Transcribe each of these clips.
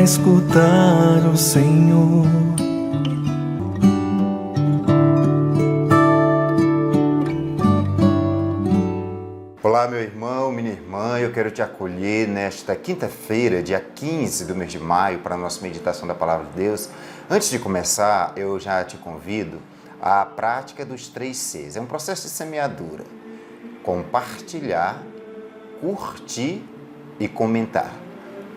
escutar o Senhor. Olá, meu irmão, minha irmã, eu quero te acolher nesta quinta-feira, dia 15 do mês de maio, para a nossa meditação da Palavra de Deus. Antes de começar, eu já te convido à prática dos 3 Cs. É um processo de semeadura. Compartilhar, curtir e comentar.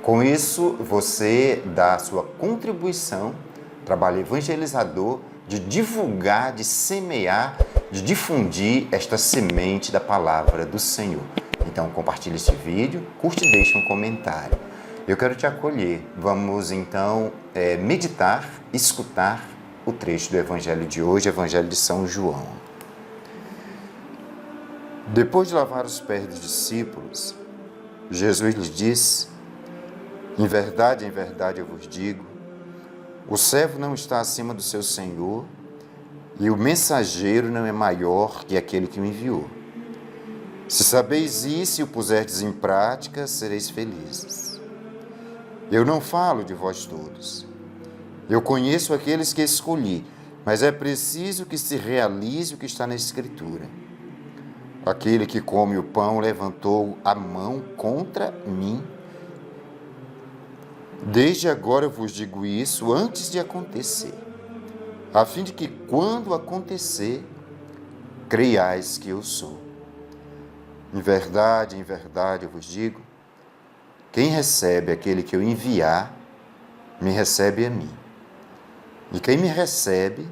Com isso, você dá a sua contribuição, trabalho evangelizador, de divulgar, de semear, de difundir esta semente da palavra do Senhor. Então, compartilhe este vídeo, curte e deixe um comentário. Eu quero te acolher. Vamos, então, meditar, escutar o trecho do Evangelho de hoje, Evangelho de São João. Depois de lavar os pés dos discípulos, Jesus lhes disse: em verdade, eu vos digo, o servo não está acima do seu senhor e o mensageiro não é maior que aquele que o enviou. Se sabeis isso e o puserdes em prática, sereis felizes. Eu não falo de vós todos. Eu conheço aqueles que escolhi, mas é preciso que se realize o que está na Escritura. Aquele que come o pão levantou a mão contra mim. Desde agora eu vos digo isso antes de acontecer, a fim de que, quando acontecer, creiais que eu sou. Em verdade, eu vos digo, quem recebe aquele que eu enviar, me recebe a mim. E quem me recebe,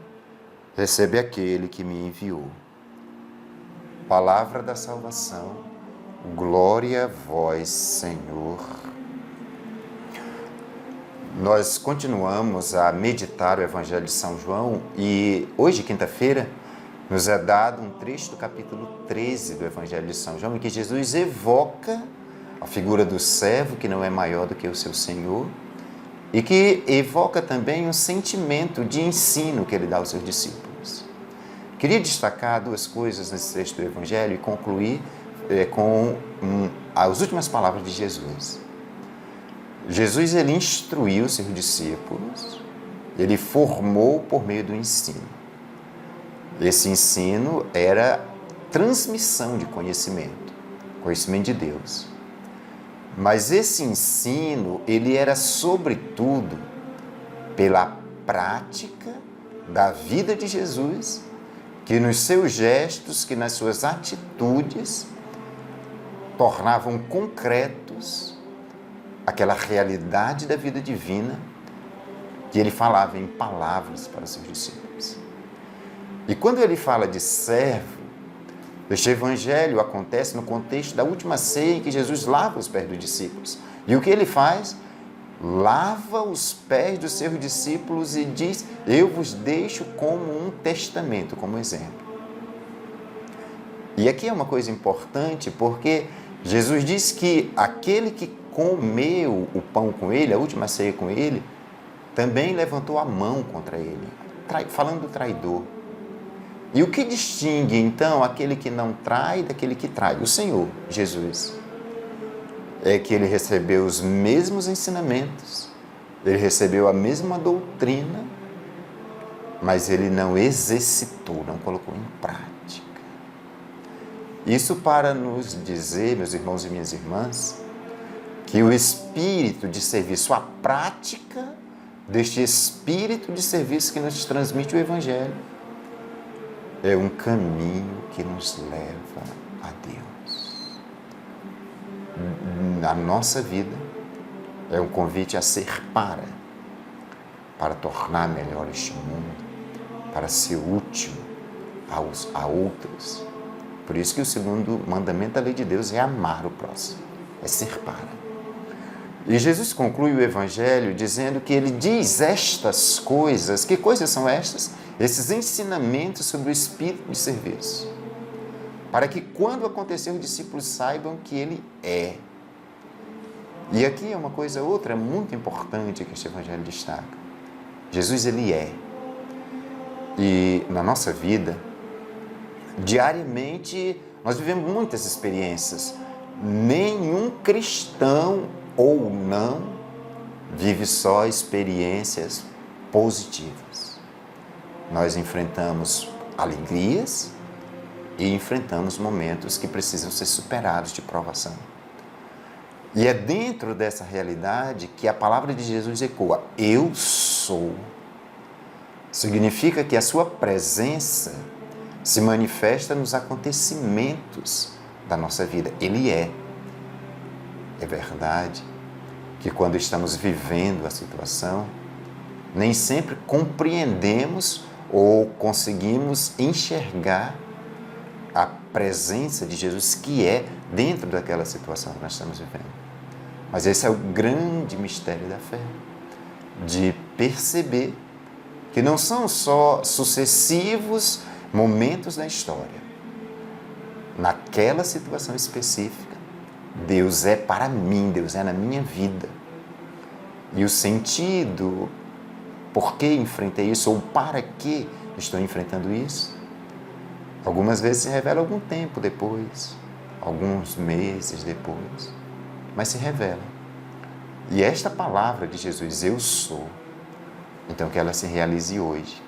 recebe aquele que me enviou. Palavra da salvação, glória a vós, Senhor. Nós continuamos a meditar o Evangelho de São João e hoje, quinta-feira, nos é dado um trecho do capítulo 13 do Evangelho de São João, em que Jesus evoca a figura do servo, que não é maior do que o seu Senhor, e que evoca também um sentimento de ensino que ele dá aos seus discípulos. Queria destacar 2 coisas nesse trecho do Evangelho e concluir com as últimas palavras de Jesus. Jesus, ele instruiu seus discípulos, ele formou por meio do ensino. Esse ensino era transmissão de conhecimento de Deus. Mas esse ensino, ele era sobretudo pela prática da vida de Jesus, que nos seus gestos, que nas suas atitudes, tornavam concretos aquela realidade da vida divina que ele falava em palavras para os seus discípulos. E quando ele fala de servo, este evangelho acontece no contexto da última ceia em que Jesus lava os pés dos discípulos. E o que ele faz? Lava os pés dos seus discípulos e diz: eu vos deixo como um testamento, como exemplo. E aqui é uma coisa importante, porque Jesus diz que aquele que comeu o pão com ele, a última ceia com ele, também levantou a mão contra ele, falando do traidor. E o que distingue, então, aquele que não trai daquele que trai? O Senhor, Jesus. É que ele recebeu os mesmos ensinamentos, ele recebeu a mesma doutrina, mas ele não exercitou, não colocou em prática. Isso para nos dizer, meus irmãos e minhas irmãs, que o espírito de serviço, a prática deste espírito de serviço que nos transmite o Evangelho, é um caminho que nos leva a Deus. A nossa vida é um convite a ser para tornar melhor este mundo, para ser útil a outros. Por isso que o segundo mandamento da lei de Deus é amar o próximo, é ser para. E Jesus conclui o Evangelho dizendo que ele diz estas coisas. Que coisas são estas? Esses ensinamentos sobre o espírito de serviço. Para que quando acontecer, os discípulos saibam que ele é. E aqui é uma coisa outra muito importante que este Evangelho destaca. Jesus, ele é. E na nossa vida, diariamente, nós vivemos muitas experiências. Nenhum cristão ou não vive só experiências positivas. Nós enfrentamos alegrias e enfrentamos momentos que precisam ser superados de provação. E é dentro dessa realidade que a palavra de Jesus ecoa: eu sou. Significa que a sua presença se manifesta nos acontecimentos da nossa vida. Ele é. É verdade que quando estamos vivendo a situação, nem sempre compreendemos ou conseguimos enxergar a presença de Jesus que é dentro daquela situação que nós estamos vivendo. Mas esse é o grande mistério da fé, de perceber que não são só sucessivos momentos da história. Naquela situação específica, Deus é para mim, Deus é na minha vida. E o sentido, por que enfrentei isso ou para que estou enfrentando isso, algumas vezes se revela algum tempo depois, alguns meses depois, mas se revela. E esta palavra de Jesus, eu sou, então que ela se realize hoje,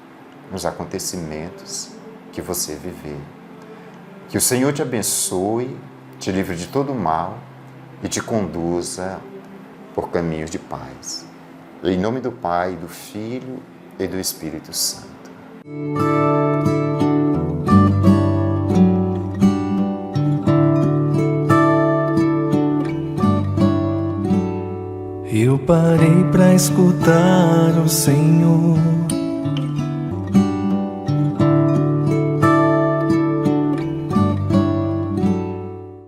nos acontecimentos que você viver. Que o Senhor te abençoe, te livre de todo mal e te conduza por caminhos de paz. Em nome do Pai, do Filho e do Espírito Santo. Eu parei para escutar o Senhor